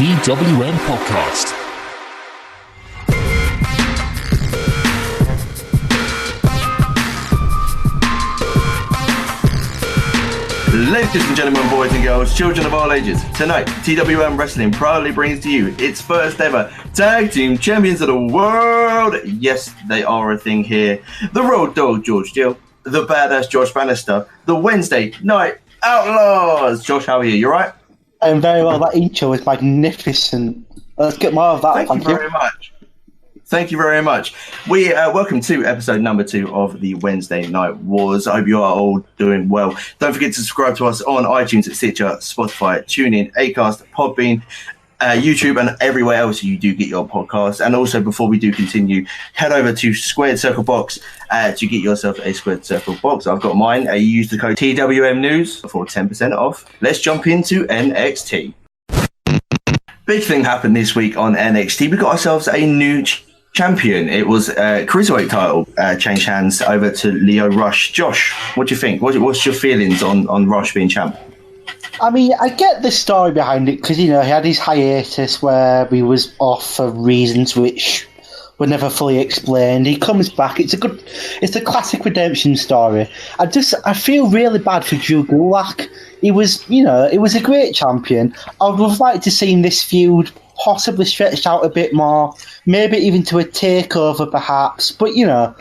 TWM Podcast. Ladies and gentlemen, boys and girls, children of all ages, tonight TWM Wrestling proudly brings to you its first ever Tag Team Champions of the World. Yes, they are a thing here. The Road Dogg George Geal, the Badass Josh Bannister, the Wednesday Night Outlaws. Josh, how are you? You right? I'm very well. That intro is magnificent. Let's get more of that. Thank you very much. Thank you very much. We welcome to episode number 2 of the Wednesday Night Wars. I hope you are all doing well. Don't forget to subscribe to us on iTunes, Stitcher, Spotify, TuneIn, Acast, Podbean, YouTube, and everywhere else you do get your podcasts. And also, before we do continue, head over to Squared Circle Box to get yourself a Squared Circle Box. I've got mine. You use the code TWM News for 10% off. Let's jump into NXT. Big thing happened this week on NXT. We got ourselves a new champion. It was a cruiserweight title changed hands over to Lio Rush. Josh, what do you think? What's your feelings on Rush being champ? I mean, I get the story behind it because, you know, he had his hiatus where he was off for reasons which were never fully explained. He comes back. It's a classic redemption story. I feel really bad for Drew Gulak. He was a great champion. I would have liked to see this feud possibly stretched out a bit more, maybe even to a takeover perhaps. But, you know,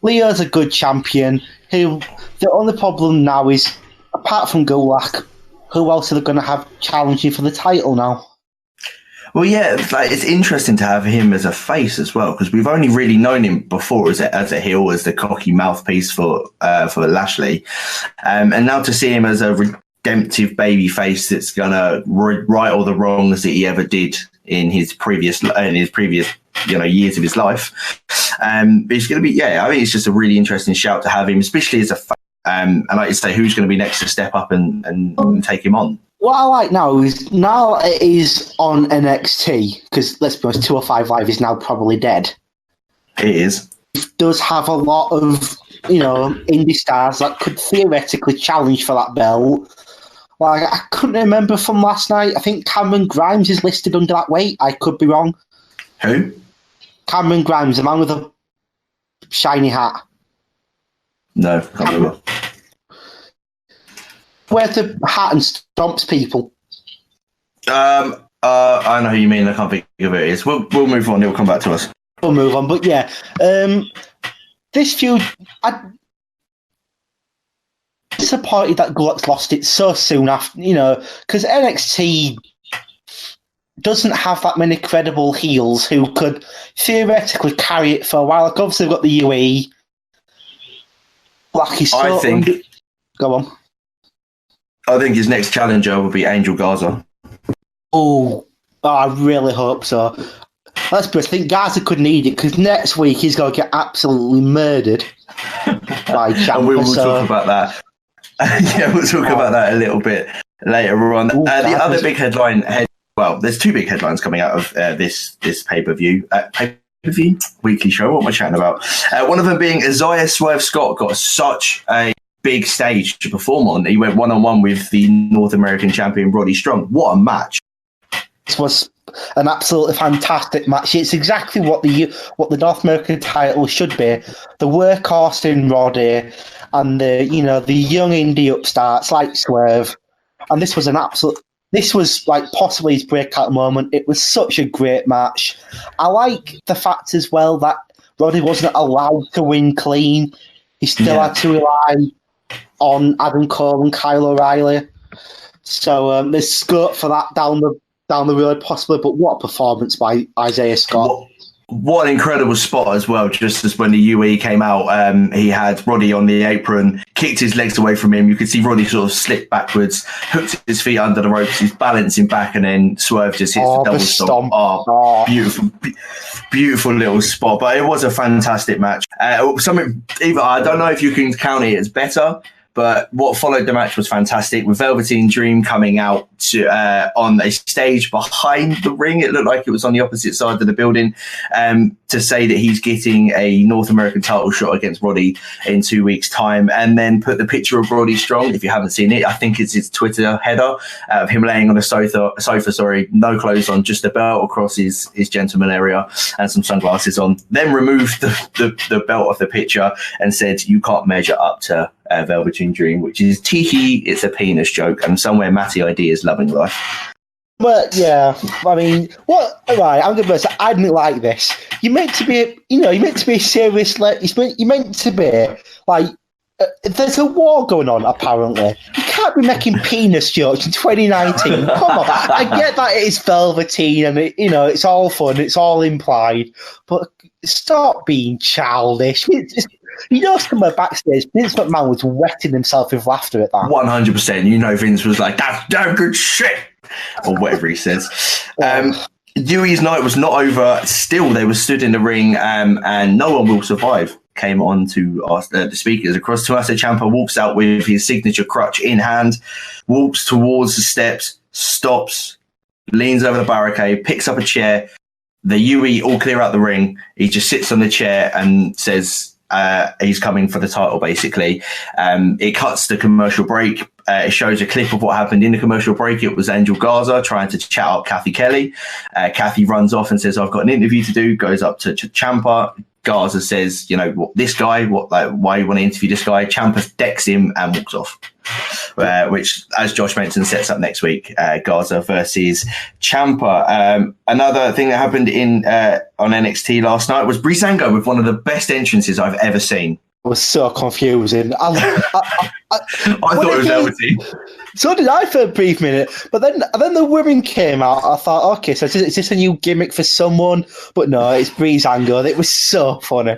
Leo's a good champion. The only problem now is, apart from Gulak, who else are they going to have challenging for the title now? Well, yeah, it's interesting to have him as a face as well, because we've only really known him before as a heel, as the cocky mouthpiece for Lashley. And now to see him as a redemptive baby face that's going to right all the wrongs that he ever did in his previous years of his life. But it's going to be, I think it's just a really interesting shout to have him, especially as a face. And like you say, who's going to be next to step up and take him on? What I like now it is on NXT, because let's be honest, 205 Live is now probably dead. It is. It does have a lot of, indie stars that could theoretically challenge for that belt. Like, I couldn't remember from last night. I think Cameron Grimes is listed under that weight. I could be wrong. Who? Cameron Grimes, the man with a shiny hat. No, can't remember. Wears the hat and stomps people. I know who you mean. I can't think of who it is. We'll move on. It'll come back to us. We'll move on. But yeah, this feud, I'm disappointed that Gulak's lost it so soon after, because NXT doesn't have that many credible heels who could theoretically carry it for a while. Like, obviously, we've got the UAE. Go on. I think his next challenger will be Angel Garza. Oh, I really hope so. Let's be honest, I think Garza could need it, because next week he's going to get absolutely murdered by Ciampa. And we will talk about that. We'll talk about that a little bit later on. The other big headline, there's 2 big headlines coming out of this pay-per-view. Pay-per-view? Weekly show, what am I chatting about? One of them being Isaiah Swerve Scott got such a big stage to perform on. He went one-on-one with the North American champion, Roddy Strong. What a match. This was an absolutely fantastic match. It's exactly what the North American title should be. The workhorse in Roddy and the young indie upstarts like Swerve. And this was like possibly his breakout moment. It was such a great match. I like the fact as well that Roddy wasn't allowed to win clean. He still had to rely on Adam Cole and Kyle O'Reilly. So there's scope for that down the road possibly, but what a performance by Isaiah Scott. What an incredible spot as well. Just as when the UE came out, he had Roddy on the apron, kicked his legs away from him. You could see Roddy sort of slip backwards, hooked his feet under the ropes, he's balancing back, and then Swerve just hits the double stomp. Beautiful little spot. But it was a fantastic match. I don't know if you can count it as better, But what followed the match was fantastic, with Velveteen Dream coming out on a stage behind the ring. It looked like it was on the opposite side of the building, to say that he's getting a North American title shot against Roddy in 2 weeks' time, and then put the picture of Roddy Strong. If you haven't seen it, I think it's his Twitter header of him laying on a sofa, no clothes on, just a belt across his gentleman area and some sunglasses on. Then removed the belt off the picture and said, "You can't measure up to Velveteen Dream," which is teehee. It's a penis joke, and somewhere Matty ID is loving life. But yeah, I mean, what? Right, I'm gonna say I didn't like this. You're meant to be, you're meant to be serious. You're meant to be like. There's a war going on, apparently. You can't be making penis jokes in 2019. Come on. I get that it is Velveteen and, it's all fun. It's all implied. But stop being childish. Somewhere backstage, Vince McMahon was wetting himself with laughter at that. 100%. Vince was like, "That's damn good shit," or whatever he says. Yui's night was not over. Still, they were stood in the ring, and No One Will Survive came on to the speakers. Across, Tommaso Ciampa walks out with his signature crutch in hand, walks towards the steps, stops, leans over the barricade, picks up a chair. The Yui all clear out the ring. He just sits on the chair and says he's coming for the title, basically. It cuts to commercial break. It shows a clip of what happened in the commercial break. It was Angel Garza trying to chat up Kathy Kelly. Kathy runs off and says, "I've got an interview to do," goes up to Ciampa. Garza says, "This guy, why you want to interview this guy?" Ciampa decks him and walks off, which, as Josh mentioned, sets up next week, Garza versus Ciampa. Another thing that happened on NXT last night was Breezango with one of the best entrances I've ever seen. It was so confusing. I thought it was Velveteen. So did I for a brief minute. But then the women came out. I thought, okay, so is this a new gimmick for someone? But no, it's Breezango. It was so funny.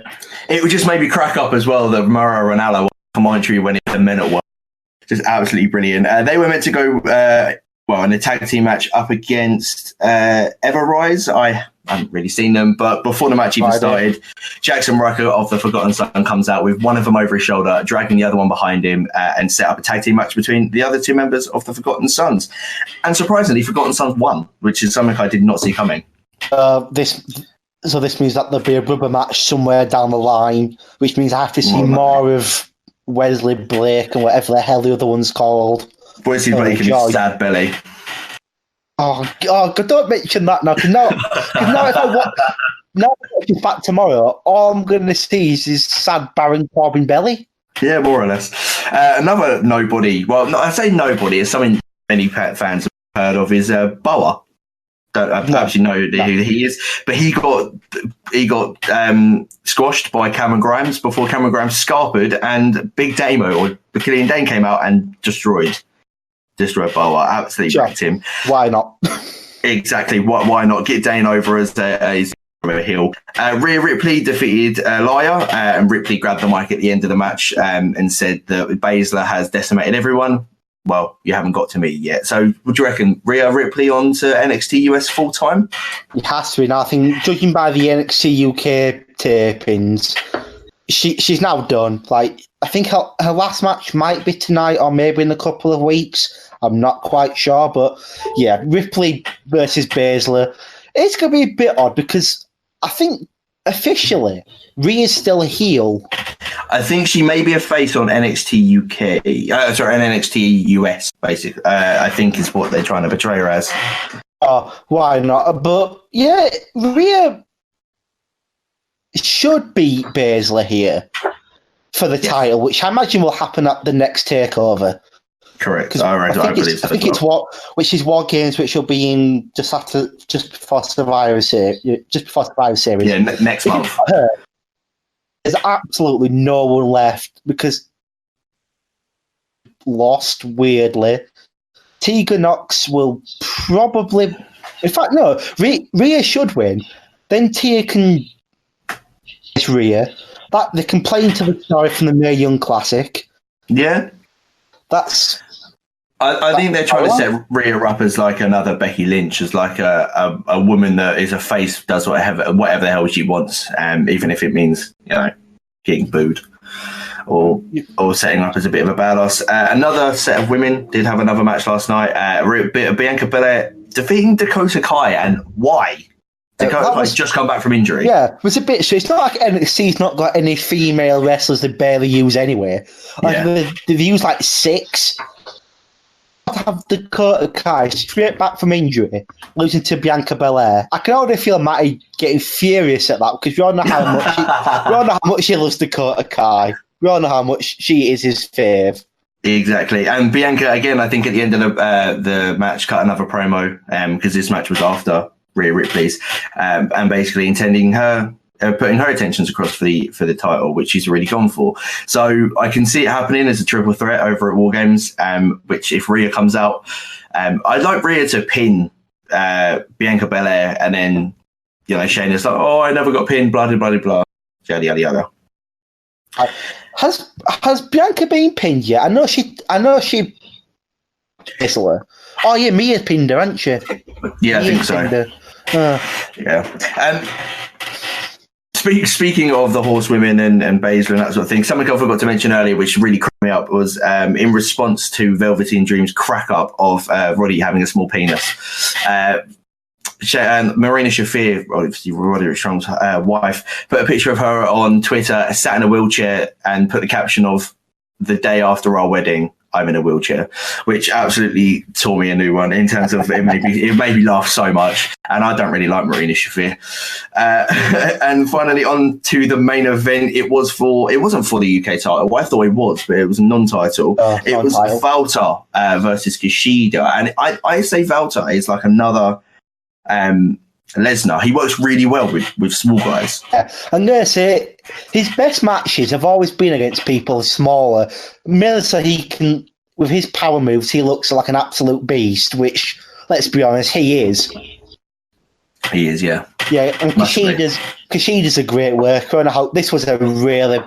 It would just made me crack up as well that Murray and Alla commentary when it's a minute one. Just absolutely brilliant. They were meant to go in a tag team match up against Everrise. I haven't really seen them, but before the match even started, Jackson Riker of the Forgotten Son comes out with one of them over his shoulder, dragging the other one behind him, and set up a tag team match between the other two members of the Forgotten Sons. And surprisingly, Forgotten Sons won, which is something I did not see coming. This means that there'll be a rubber match somewhere down the line, which means I have to see more of Wesley Blake and whatever the hell the other one's called. Wesley Blake and his sad belly. Oh, God, don't mention that now. Because now if I watch back tomorrow, all I'm going to see is his sad Baron Corbin belly. Yeah, more or less. Another nobody, I say nobody, it's something many fans have heard of, is Boa. Don't actually know who he is, but he got squashed by Cameron Grimes before Cameron Grimes scarpered, and Big Damo or Killian Dane came out and destroyed Boa, absolutely wrecked him. Why not? Exactly. Why not get Dane over as a heel? Rhea Ripley defeated Laya, and Ripley grabbed the mic at the end of the match and said that Baszler has decimated everyone. Well, you haven't got to me yet. So would you reckon Rhea Ripley on to NXT US full time? It has to be. Now, I think, judging by the NXT UK tapings, she's now done. Like, I think her last match might be tonight or maybe in a couple of weeks. I'm not quite sure. But yeah, Ripley versus Baszler. It's going to be a bit odd because I think officially Rhea's still a heel. I think she may be a face on NXT UK. NXT US, basically. I think is what they're trying to portray her as. Oh, why not? But yeah, Rhea should beat Baszler here for the title, which I imagine will happen at the next takeover. Correct. I think it's War Games, which will be in just before Survivor Series. Yeah, next month. There's absolutely no one left because lost weirdly. Tegan Nox will probably, in fact, no. Rhea should win. Then Tia can. It's Rhea. That they can play into the story from the Mae Young Classic. Yeah, I think they're trying to set Rhea up as like another Becky Lynch, as like a woman that is a face, does whatever the hell she wants, even if it means getting booed. or setting up as a bit of a badass. Another set of women did have another match last night. Bianca Belair defeating Dakota Kai, and why? Dakota Kai's just come back from injury. Yeah, it was a bit. So it's not like NXT's not got any female wrestlers they barely use anyway. Like they've used like 6. Have Dakota Kai straight back from injury, losing to Bianca Belair. I can already feel Matty getting furious at that because we all know how much she loves Dakota Kai. We all know how much she is his fave. Exactly, and Bianca again. I think at the end of the match, cut another promo because this match was after Rhea Ripley's, and basically intending putting her intentions across for the title, which she's already gone for. So I can see it happening as a triple threat over at War Games, which if Rhea comes out, I'd like Rhea to pin Bianca Belair, and then Shayna's like, oh, I never got pinned, blah blah blah blah, yada yada yada. Has Bianca been pinned yet? I know she. Whistler. Oh yeah, Mia's pinned her, hasn't she? Yeah, I think so. Yeah. Speaking of the horsewomen and Baszler and that sort of thing, something I forgot to mention earlier, which really cracked me up, was in response to Velveteen Dream's crack up of Roddy having a small penis. Marina Shafir, obviously Roderick Strong's wife, put a picture of her on Twitter, sat in a wheelchair, and put the caption of "The day after our wedding, I'm in a wheelchair," which absolutely tore me a new one in terms of it made me laugh so much. And I don't really like Marina Shafir. And finally, on to the main event. It wasn't for the UK title. Well, I thought it was, but it was a non-title. It was Walter versus Kushida, and I say Walter is like another Lesnar. He works really well with small guys. Yeah, I'm going to say his best matches have always been against people smaller. Mainly so he can, with his power moves, he looks like an absolute beast, which, let's be honest, he is. He is, yeah. Yeah, and Kushida's a great worker, and I hope this was a really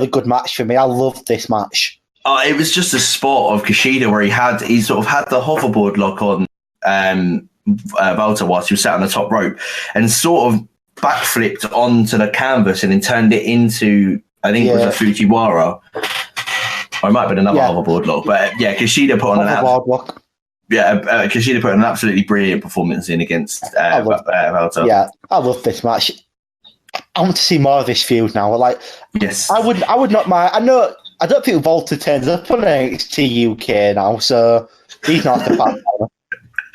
good match for me. I loved this match. It was just a spot of Kushida where he sort of had the hoverboard lock on Walter whilst he was sat on the top rope, and sort of backflipped onto the canvas and then turned it into, I think it was a Fujiwara, or it might have been another hoverboard lock, but Kushida put on Kushida put an absolutely brilliant performance in against Walter. Yeah, I love this match. I want to see more of this feud now. Like, yes, I would not mind. I don't think Walter turns up on NXT UK now, so he's not the fan.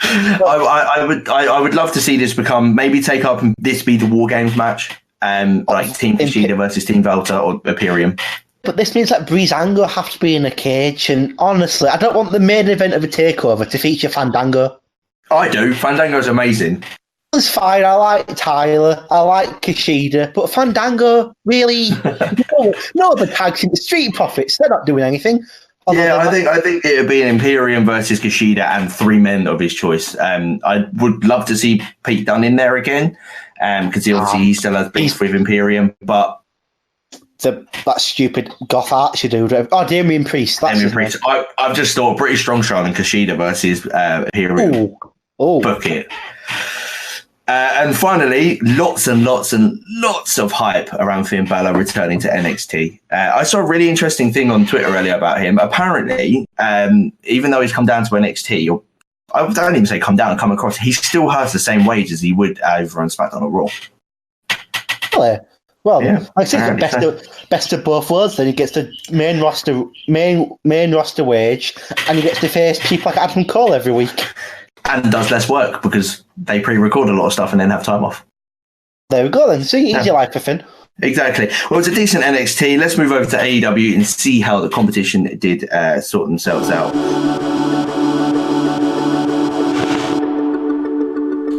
I would love to see this take up and this be the War Games match, like Team Kushida versus Team Walter or Imperium. But this means that Breezango have to be in a cage, and honestly, I don't want the main event of a takeover to feature Fandango. I do. Fandango's amazing. It's fine. I like Tyler. I like Kushida, but Fandango really no other tags in the Street Profits. They're not doing anything. Yeah, I think it would be an Imperium versus Kushida and 3 men of his choice. I would love to see Pete Dunne in there again, because he still has beef with Imperium, but that stupid goth Archer dude. Oh, Damien Priest. Damien Priest. I've just thought British Strong Style and Kushida versus Imperium. Book it. And finally, lots and lots and lots of hype around Finn Balor returning to NXT. I saw a really interesting thing on Twitter earlier about him. Apparently, even though he's come down to NXT, or I don't even say come down and come across, he still has the same wage as he would over on SmackDown or Raw. Really? Well, yeah, I think best of both worlds. Then he gets the main roster wage, and he gets to face people like Adam Cole every week. And does less work because they pre-record a lot of stuff and then have time off. There we go then. See, easy life for Finn. Exactly. Well, it's a decent NXT. Let's move over to AEW and see how the competition did sort themselves out.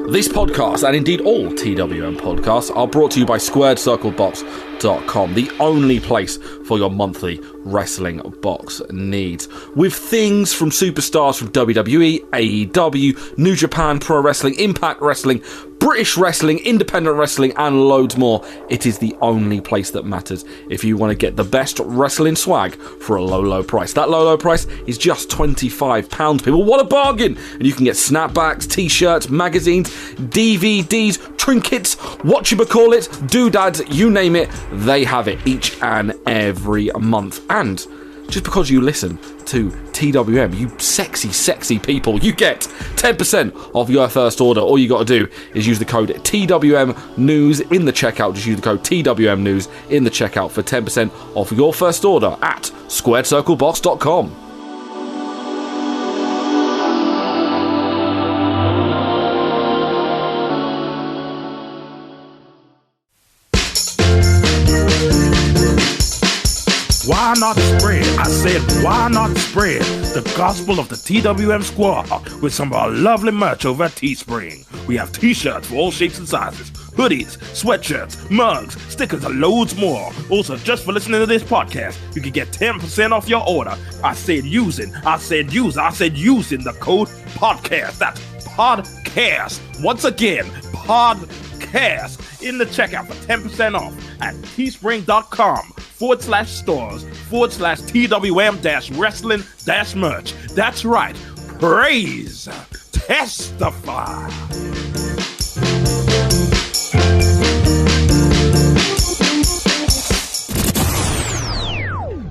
This podcast, and indeed all TWM podcasts, are brought to you by SquaredCircleBox.com, the only place for your monthly wrestling box needs. With things from superstars from WWE, AEW, New Japan Pro Wrestling, Impact Wrestling, British wrestling, independent wrestling, and loads more. It is the only place that matters if you want to get the best wrestling swag for a low, low price. That low, low price is just £25, people. What a bargain! And you can get snapbacks, t-shirts, magazines, DVDs, trinkets, whatchamacallit, doodads, you name it, they have it each and every month. And just because you listen to TWM, you sexy, sexy people, you get 10% off your first order. All you got to do is use the code TWM News in the checkout. Just use the code TWM News in the checkout for 10% off your first order at squaredcirclebox.com. Why not spread? I said, why not spread the gospel of the TWM squad with some of our lovely merch over at Teespring? We have t-shirts for all shapes and sizes, hoodies, sweatshirts, mugs, stickers, and loads more. Also, just for listening to this podcast, you can get 10% off your order. I said using the code podcast. That's podcast. Once again, podcast in the checkout for 10% off at teespring.com/stores/TWM-wrestling-merch. That's right. Praise. Testify.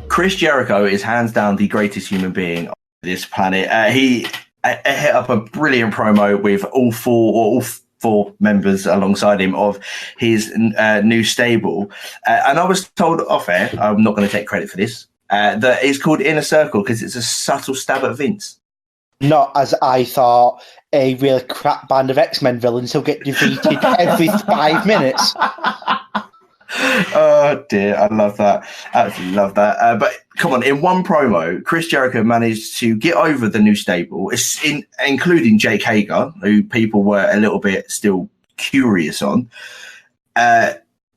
Chris Jericho is hands down the greatest human being on this planet. He hit up a brilliant promo with all four members alongside him of his new stable. And I was told off air, I'm not going to take credit for this, that it's called Inner Circle because it's a subtle stab at Vince. Not as I thought, a real crap band of X-Men villains who'll get defeated every 5 minutes. Oh dear, I love that. Absolutely love that. But come on, in one promo, Chris Jericho managed to get over the new stable, including Jake Hager, who people were a little bit still curious on.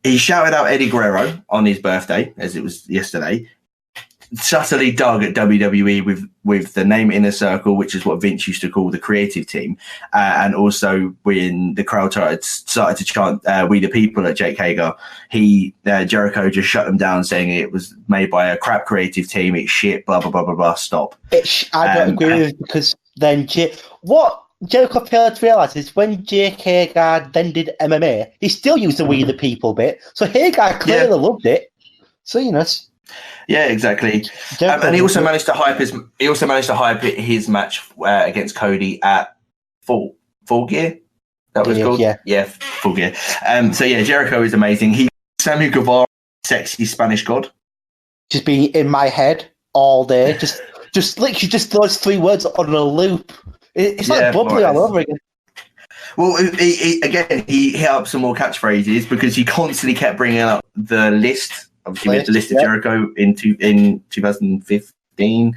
He shouted out Eddie Guerrero on his birthday, as it was yesterday. Subtly dug at WWE with the name Inner Circle, which is what Vince used to call the creative team, and also when the crowd started to chant "We the People" at Jake Hager, Jericho just shut them down, saying it was made by a crap creative team. It's shit. Blah blah blah blah blah. Stop. I don't agree with it because then what Jericho failed to realise is when Jake Hager then did MMA, he still used the "We the People" bit. So Hager clearly loved it. So Yeah, exactly. And he also managed to hype his match against Cody at Full Gear. That was called. Yeah, Full Gear. So yeah, Jericho is amazing. Sammy Guevara, sexy Spanish god. Just being in my head all day, just literally just those 3 words on a loop. It's like bubbly all over again. Well, he hit up some more catchphrases because he constantly kept bringing up the list. Obviously, we had the list of Jericho in 2015 in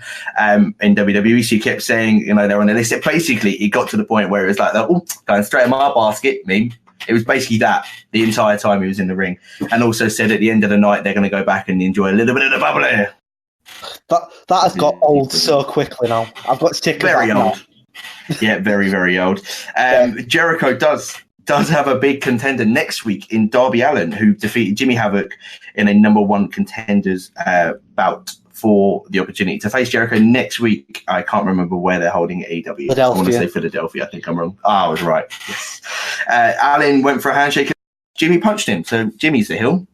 WWE. So he kept saying, they're on the list. Basically, it got to the point where it was like, going straight in my basket. It was basically that the entire time he was in the ring. And also said at the end of the night, they're going to go back and enjoy a little bit of the bubbly. That has got old so quickly now. I've got sick of very that old. Now. Yeah, very, very old. Jericho does have a big contender next week in Darby Allin, who defeated Jimmy Havoc in a number 1 contenders bout for the opportunity to face Jericho next week. I can't remember where they're holding it, AEW. I want to say Philadelphia. I think I'm wrong. I was right. Yes. Allin went for a handshake. Jimmy punched him, so Jimmy's the heel.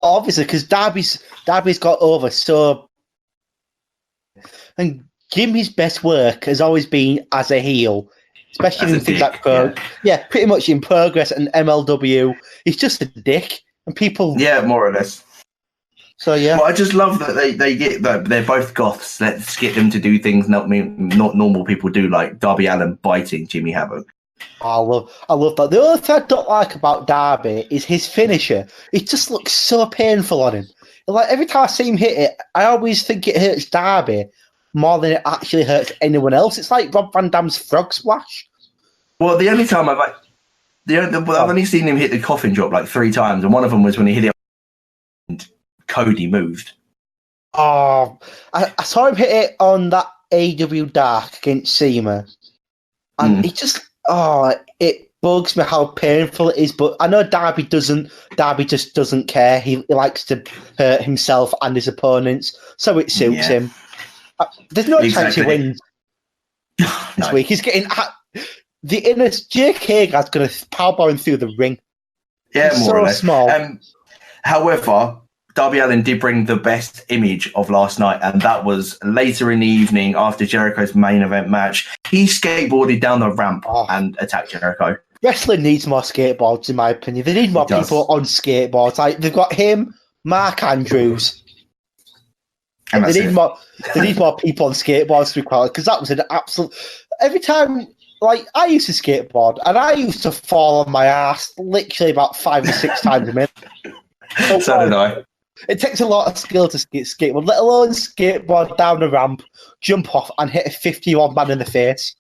Obviously, because Darby's got over so... And Jimmy's best work has always been as a heel. Especially in things like pretty much in Progress and MLW, he's just a dick, and people. Yeah, more or less. So yeah, well, I just love that they get that they're both goths. Let's get them to do things not normal people do, like Darby Allin biting Jimmy Havoc. I love that. The only thing I don't like about Darby is his finisher. It just looks so painful on him. Like every time I see him hit it, I always think it hurts Darby more than it actually hurts anyone else. It's like Rob Van Dam's frog splash. Well, the only time I've only seen him hit the coffin drop like 3 times, and one of them was when he hit it and Cody moved. Oh, I saw him hit it on that AEW Dark against Seema, and it just it bugs me how painful it is, but I know Darby doesn't. Darby just doesn't care. He likes to hurt himself and his opponents, so it suits him. There's no chance he wins this week. He's getting the inner. Jake Hager's going to powerbomb him through the ring. Yeah, He's more or less. small. However, Darby Allin did bring the best image of last night, and that was later in the evening after Jericho's main event match. He skateboarded down the ramp and attacked Jericho. Wrestling needs more skateboards, in my opinion. They need more people on skateboards. Like they've got him, Mark Andrews. And they need more. They need more people on skateboards to be qualified, because that was an absolute. Every time, like I used to skateboard, and I used to fall on my ass literally about 5 or 6 times a minute. So did I. It takes a lot of skill to skateboard, let alone skateboard down the ramp, jump off, and hit a 50-year-old man in the face.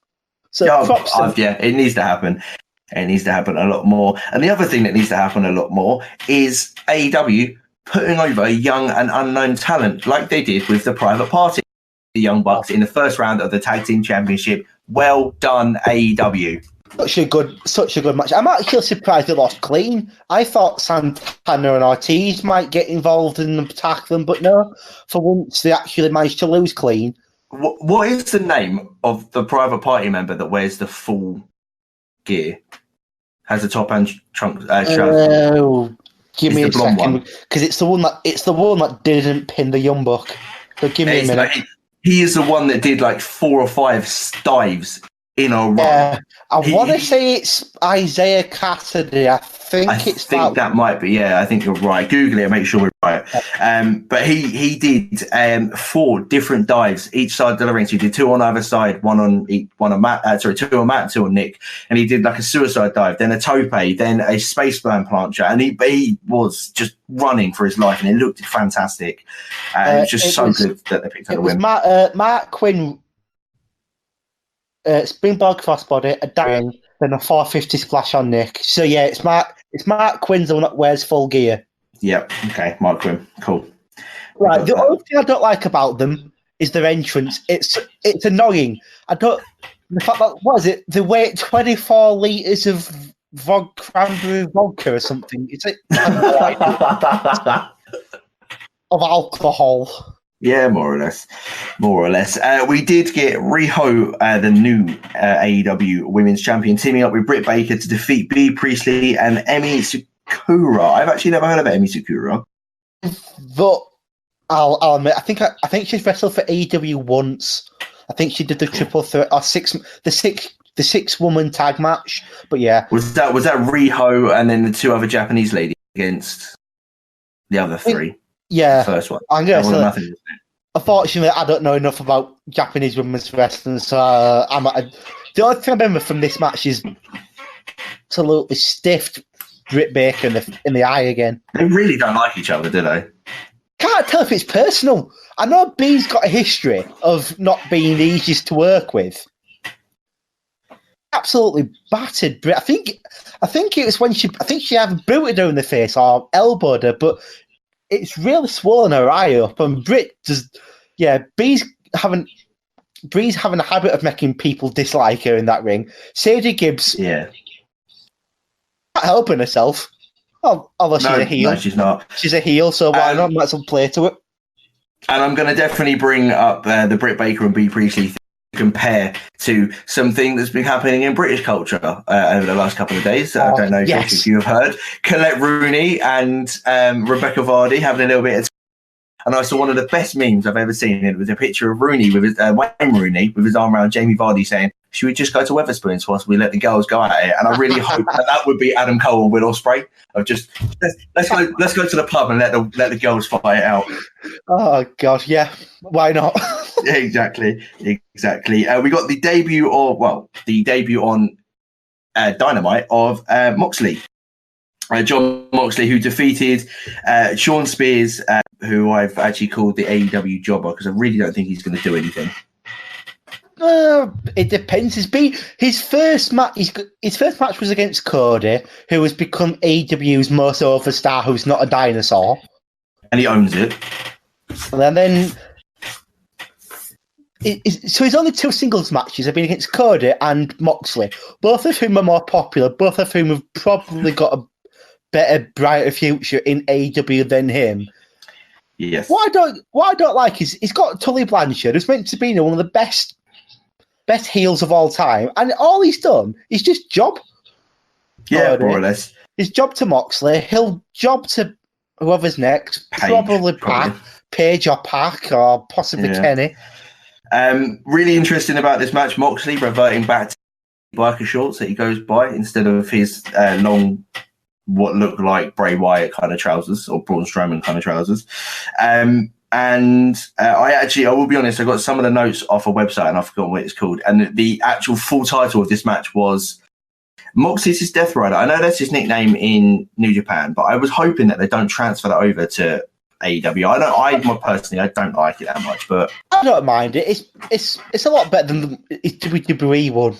So it needs to happen. It needs to happen a lot more. And the other thing that needs to happen a lot more is AEW putting over young and unknown talent, like they did with the Private Party, the Young Bucks, in the first round of the Tag Team Championship. Well done, AEW. Such a good match. I'm actually surprised they lost clean. I thought Santana and Ortiz might get involved and attack them, but no. For once, they actually managed to lose clean. What is the name of the Private Party member that wears the full gear? Has a top and trunk trousers? Oh, give me a second, because it's the one that didn't pin the Young Buck. So give me a minute. He is the one that did like 4 or 5 dives in a row. I want to say it's Isaiah Cassidy. I think that might be. Yeah, I think you're right. Google it, make sure we're right. But he did 4 different dives each side of the ring. So he did 2 on either side, 2 on Matt, 2 on Nick, and he did like a suicide dive, then a tope, then a spaceman plancher, and he was just running for his life, and it looked fantastic. It was just good that they picked up the win. It was Mark Quinn. Springboard crossbody, a down, then a 450 splash on Nick. So yeah, it's Mark Quinn's the one that wears full gear. Yep. Okay, Mark Quinn. Cool. Right. The only thing I don't like about them is their entrance. It's annoying. The fact that what is it? They weigh 24 liters of cranberry vodka or something. Is it of alcohol? Yeah, more or less. We did get Riho, the new AEW Women's Champion, teaming up with Britt Baker to defeat Bea Priestley and Emi Sakura. I've actually never heard of Emi Sakura. But I'll admit, I think she's wrestled for AEW once. I think she did the triple threat or the 6-woman tag match. But yeah, was that Riho and then the 2 other Japanese ladies against the other 3? Yeah, the first one. Unfortunately, I don't know enough about Japanese women's wrestling, so the only thing I remember from this match is absolutely stiffed Britt Baker in the eye again. They really don't like each other, do they? Can't tell if it's personal. I know Bee's got a history of not being the easiest to work with. Absolutely battered Britt. I think it was when she either booted her in the face or elbowed her, but it's really swollen her eye up, and Britt just, Bree's having a habit of making people dislike her in that ring. Sadie Gibbs, not helping herself. Although she's a heel. No, she's not. She's a heel, so why not? Let's play to it. And I'm going to definitely bring up the Britt Baker and Bea Priestley thing to compare to something that's been happening in British culture over the last couple of days. I don't know if you have heard. Colette Rooney and Rebecca Vardy having a little bit of and I saw one of the best memes I've ever seen. It was a picture of Rooney with his, Wayne Rooney with his arm around Jamie Vardy saying, should we just go to Wetherspoons whilst we let the girls go at it? And I really hope that would be Adam Cole and Will Ospreay of just let's go to the pub and let the girls fight it out. Oh gosh, yeah, why not? Exactly. We got the debut on Dynamite of Moxley. John Moxley, who defeated Shawn Spears, who I've actually called the AEW jobber because I really don't think he's going to do anything. It depends. His first match was against Cody, who has become AEW's most over star, who's not a dinosaur, and he owns it. And then So his only 2 singles matches have been against Cody and Moxley, both of whom are more popular, both of whom have probably got a better, brighter future in AEW than him. Yes. What I don't like is he's got Tully Blanchard, who's meant to be one of the best heels of all time, and all he's done is just job. Yeah, more or less. His job to Moxley, he'll job to whoever's next, probably Page or Pac or possibly Kenny. Really interesting about this match, Moxley reverting back to biker shorts that he goes by instead of his long, what look like Bray Wyatt kind of trousers or Braun Strowman kind of trousers. I will be honest, I got some of the notes off a website and I've forgotten what it's called. And the actual full title of this match was Moxley's his Death Rider. I know that's his nickname in New Japan, but I was hoping that they don't transfer that over to AEW. I don't like it that much, but I don't mind it. It's a lot better than the WWE one.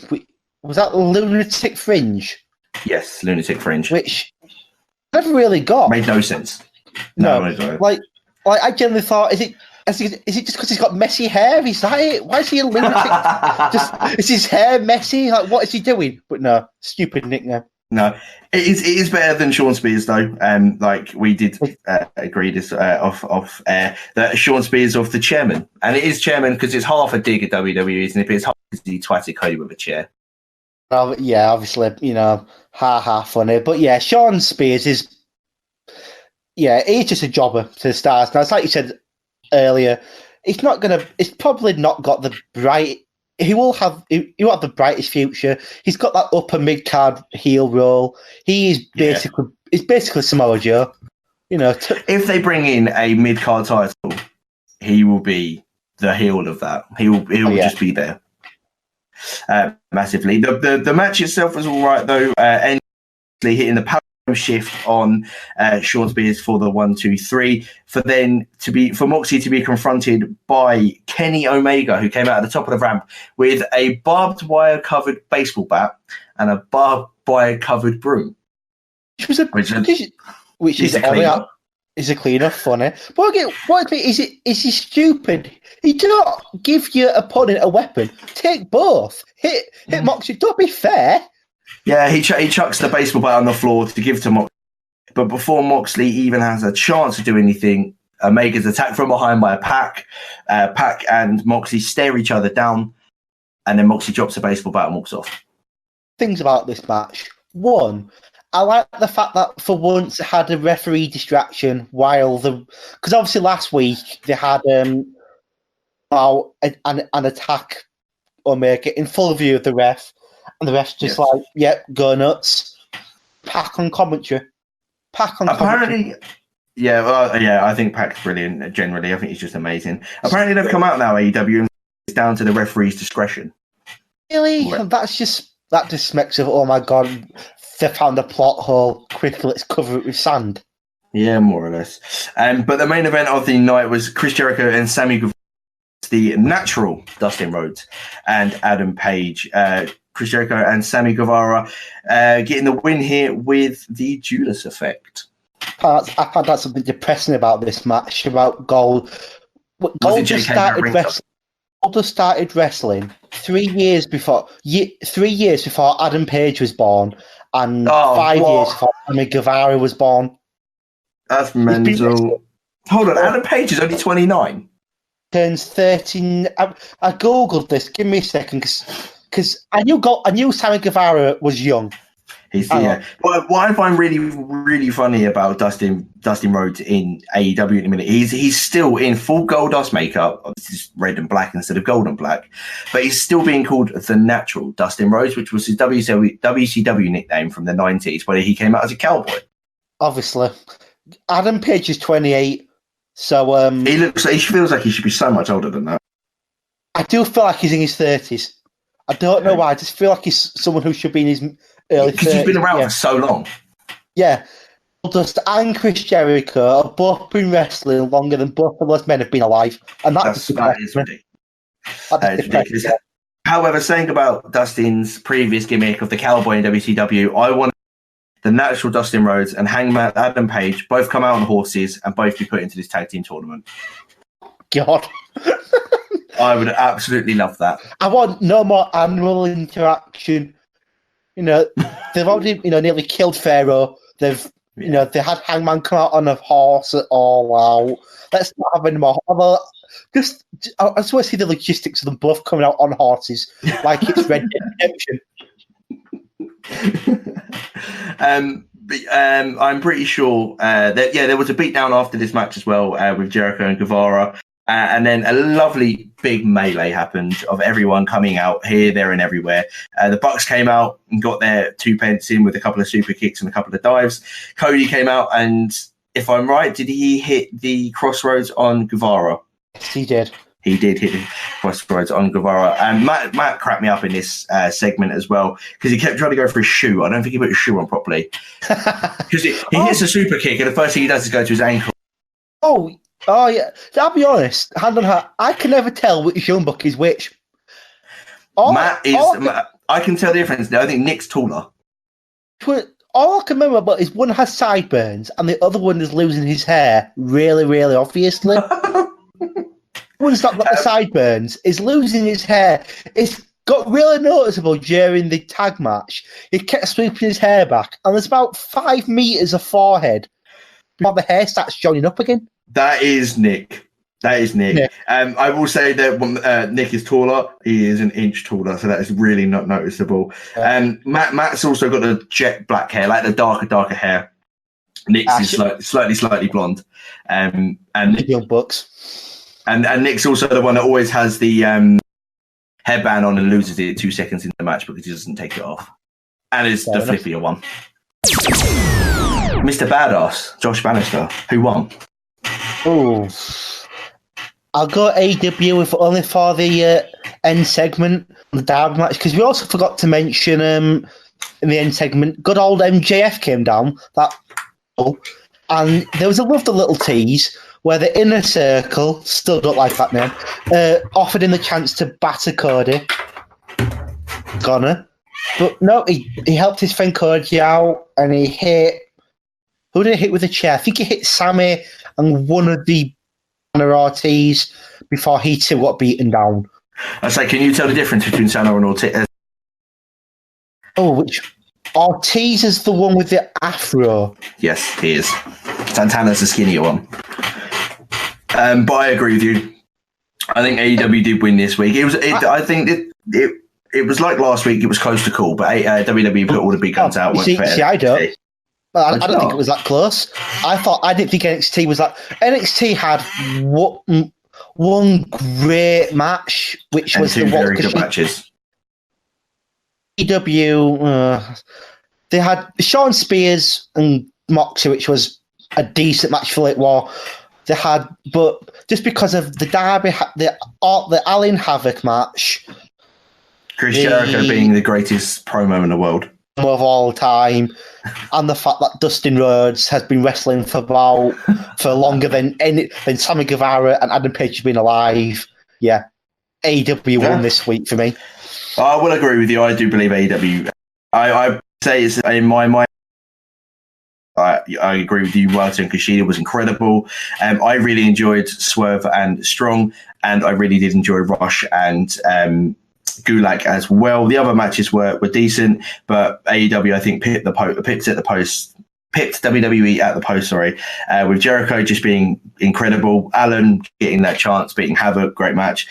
Was that Lunatic Fringe? Yes, Lunatic Fringe, which I never really got. Made no sense. No, like I generally thought, is it just because he's got messy hair? He's like, why is he a lunatic? Is his hair messy? Like, what is he doing? But no, stupid nickname. No, it is better than Shawn Spears though. Like we did agree this off air that Shawn Spears of the chairman, and it is chairman because it's half a dig at WWE, isn't it? But it's half because he twatted Cody with a chair. Yeah, obviously, funny, but yeah, Shawn Spears is. Yeah, he's just a jobber to the stars. Now, it's like you said earlier, it's probably not got the bright. He will have the brightest future. He's got that upper mid card heel role. He's basically Samoa Joe. If they bring in a mid card title, he will be the heel of that. He will just be there massively. The match itself was all right though. Endlessly hitting the power shift on Shawn Spears for the 1-2-3 for Moxley to be confronted by Kenny Omega, who came out at the top of the ramp with a barbed wire covered baseball bat and a barbed wire covered broom, which is a cleaner, funny. But is he stupid? He do not give your opponent a weapon. Take both. Hit Moxley. Don't be fair. Yeah, he chucks the baseball bat on the floor to give to Moxley. But before Moxley even has a chance to do anything, Omega's attacked from behind by a Pac. Pac and Moxley stare each other down, and then Moxley drops the baseball bat and walks off. Things about this match. One, I like the fact that for once it had a referee distraction because obviously last week they had an attack Omega in full view of the ref. And the ref's just go nuts. Pac on commentary. Apparently, I think Pac's brilliant generally. I think he's just amazing. Apparently they've come out now, AEW, and it's down to the referee's discretion. Really? Right. That just smacks of, oh my God, they found a plot hole. Quickly, let's cover it with sand. Yeah, more or less. But the main event of the night was Chris Jericho and Sammy Guevara, the natural Dustin Rhodes and Adam Page. Chris Jericho and Sammy Guevara getting the win here with the Judas effect. I found out something depressing about this match, about Gold. Gold just started wrestling 3 years before Adam Page was born, and 5 years before Sammy Guevara was born. That's mental. Hold on, Adam Page is only 29. Turns 13. I googled this. Give me a second, because I knew Sammy Guevara was young. What I find really, really funny about Dustin Rhodes in AEW in a minute, he's still in full Goldust makeup, just red and black instead of gold and black, but he's still being called the natural Dustin Rhodes, which was his WCW nickname from the 90s, where he came out as a cowboy. Obviously, Adam Page is 28, so he feels like he should be so much older than that. I do feel like he's in his 30s. I don't know why. I just feel like he's someone who should be in his early 30s. Because he's been around for so long. Yeah. Goldust and Chris Jericho have both been wrestling longer than both of those men have been alive. And that is ridiculous. However, saying about Dustin's previous gimmick of the cowboy in WCW, I want the natural Dustin Rhodes and Hangman Adam Page both come out on horses and both be put into this tag team tournament. God. I would absolutely love that. I want no more animal interaction. They've already, nearly killed Pharaoh. They've, they had Hangman come out on a horse at All Out. Let's not have any more. Although, I just want to see the logistics of them both coming out on horses, like it's Red Dead Redemption. I'm pretty sure that there was a beatdown after this match as well with Jericho and Guevara, and then a lovely big melee happened of everyone coming out here, there, and everywhere. The Bucks came out and got their 2 pence in with a couple of super kicks and a couple of dives. Cody came out, and if I'm right, did he hit the crossroads on Guevara? Yes, he did. He did hit the crossroads on Guevara. And Matt cracked me up in this segment as well because he kept trying to go for his shoe. I don't think he put his shoe on properly. Because he hits a super kick and the first thing he does is go to his ankle. Oh, yeah. I'll be honest, hand on heart, I can never tell which young buck is which. I can tell the difference. I think Nick's taller. All I can remember about is one has sideburns and the other one is losing his hair really, really obviously. One's not got the sideburns, is losing his hair. It's got really noticeable during the tag match. He kept sweeping his hair back, and there's about 5 meters of forehead before the hair starts joining up again. That is Nick. Yeah. I will say that Nick is taller. He is an inch taller, so that is really not noticeable. Yeah. Matt's also got the jet black hair, like the darker hair. Nick's is slightly blonde. And young bucks. And Nick's also the one that always has the headband on and loses it 2 seconds in the match because he doesn't take it off. And it's the flippier one. Mr. Badass, Josh Bannister, who won? Oh, I'll go AEW if only for the end segment, the Darby match, because we also forgot to mention in the end segment, good old MJF came down, and there was a lovely little tease where the Inner Circle, still don't like that name, offered him the chance to batter Cody. But no, he helped his friend Cody out, and he hit... Who did he hit with a chair? I think he hit Sammy and one of the Ortiz before he too got beaten down. I say, can you tell the difference between Santana and Ortiz? Which... Ortiz is the one with the afro. Yes, he is. Santana's the skinnier one. But I agree with you. I think AEW did win this week. I think it was like last week. It was close to call, but WWE put all the big guns out. See, I don't. I don't think it was that close. I didn't think NXT was that. NXT had one great match, which was two very good matches. AEW, they had Shawn Spears and Moxley, which was a decent match for Late War. They had, but just because of the Darby, the Allin Havoc match, Chris Jericho being the greatest promo in the world of all time, and the fact that Dustin Rhodes has been wrestling for longer than Sammy Guevara and Adam Page has been alive. Yeah, AEW won this week for me. I will agree with you. I do believe AEW. I say it's in my mind. I agree with you. Walter and Kushida was incredible. I really enjoyed Swerve and Strong, and I really did enjoy Rush and Gulak as well. The other matches were decent, but AEW I think pipped WWE at the post. With Jericho just being incredible, Allen getting that chance, beating Havoc, great match.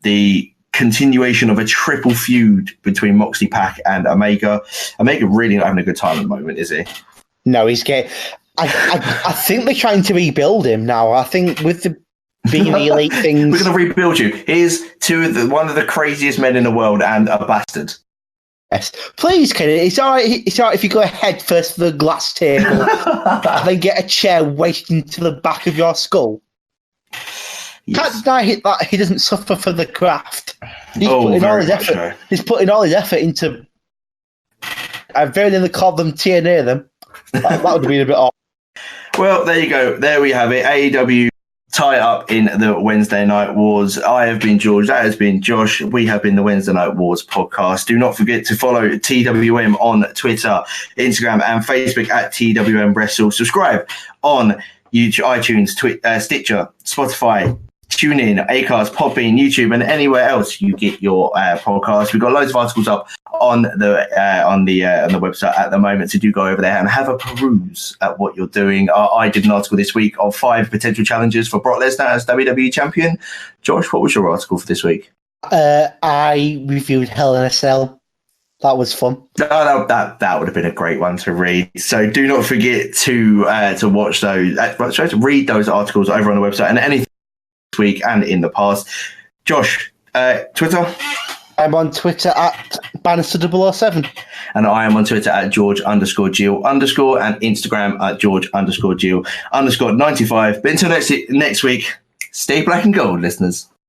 The continuation of a triple feud between Moxley, Pac, and Omega. Omega really not having a good time at the moment, is he? No, he's getting. I think they're trying to rebuild him now. I think with the being the elite things, we're going to rebuild you. Here's one of the craziest men in the world and a bastard. Yes, please, Kenny. It's all right. It's all right if you go head first for the glass table and then get a chair wedged into the back of your skull. Yes. Can't deny that he doesn't suffer for the craft. He's putting all his effort. So. He's putting all his effort into. I very nearly called them TNA them. That would have been a bit off. Well, there you go. There we have it. AEW tie up in the Wednesday Night Wars. I have been George. That has been Josh. We have been the Wednesday Night Wars podcast. Do not forget to follow TWM on Twitter, Instagram, and Facebook at TWM Wrestle. Subscribe on YouTube, iTunes, Stitcher, Spotify, TuneIn, Acast, Podbean, YouTube, and anywhere else you get your podcast. We've got loads of articles up on the website at the moment, so do go over there and have a peruse at what you're doing. I did an article this week of 5 potential challenges for Brock Lesnar as WWE champion. Josh, what was your article for this week? I reviewed Hell in a Cell. That was fun. That would have been a great one to read. So do not forget to watch those, to read those articles over on the website and anything this week and in the past. Josh, Twitter? I'm on Twitter at Bannister007. And I am on Twitter at George_Geal_ and Instagram at George_Geal_95. But until next week, stay black and gold, listeners.